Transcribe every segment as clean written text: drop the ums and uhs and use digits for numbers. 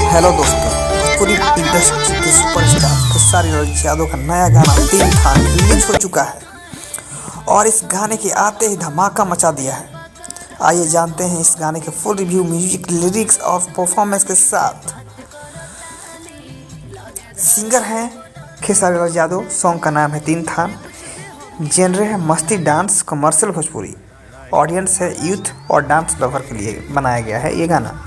Hello दोस्तों, पूरी industry के सुपरस्टार खेसारी लाल यादव का नया गाना तीन थान रिलीज हो चुका है और इस गाने के आते ही धमाका मचा दिया है। आइए जानते हैं इस गाने के फुल रिव्यू, म्यूजिक, लिरिक्स और परफॉर्मेंस के साथ। सिंगर हैं खेसारी लाल यादव, सॉन्ग का नाम है तीन थान, जेनरे है मस्ती, डांस, कमर्शियल, भोजपुरी। ऑडियंस है यूथ और डांस लवर के लिए बनाया गया है ये गाना।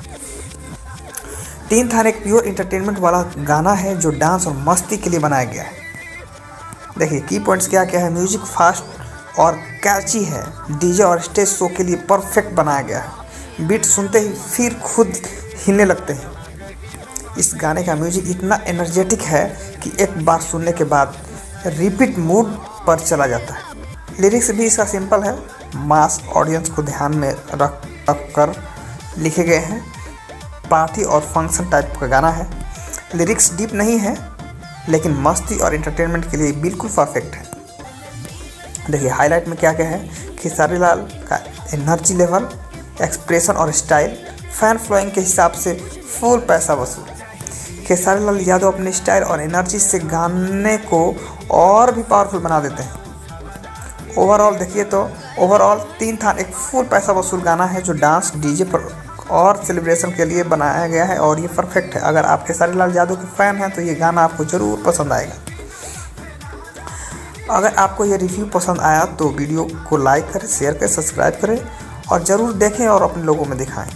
तीन थान एक प्योर इंटरटेनमेंट वाला गाना है जो डांस और मस्ती के लिए बनाया गया है। देखिए की पॉइंट्स क्या क्या है। म्यूजिक फास्ट और कैची है, डीजे और स्टेज शो के लिए परफेक्ट बनाया गया है। बीट सुनते ही फिर खुद हिलने लगते हैं। इस गाने का म्यूजिक इतना एनर्जेटिक है कि एक बार सुनने के बाद रिपीट मूड पर चला जाता है। लिरिक्स भी इसका सिंपल है, मास ऑडियंस को ध्यान में रख कर लिखे गए हैं। पार्टी और फंक्शन टाइप का गाना है। लिरिक्स डीप नहीं है लेकिन मस्ती और एंटरटेनमेंट के लिए बिल्कुल परफेक्ट है। देखिए हाईलाइट में क्या क्या है। खेसारी लाल का एनर्जी लेवल, एक्सप्रेशन और स्टाइल, फैन फॉलोइंग के हिसाब से फुल पैसा वसूल। खेसारी लाल यादव अपने स्टाइल और एनर्जी से गाने को और भी पावरफुल बना देते हैं। ओवरऑल देखिए तो ओवरऑल तीन थान एक फुल पैसा वसूल गाना है जो डांस, डीजे पर और सेलिब्रेशन के लिए बनाया गया है और ये परफेक्ट है। अगर आप खेसारी लाल यादव के फ़ैन हैं तो ये गाना आपको ज़रूर पसंद आएगा। अगर आपको ये रिव्यू पसंद आया तो वीडियो को लाइक करें, शेयर करें, सब्सक्राइब करें और ज़रूर देखें और अपने लोगों में दिखाएं।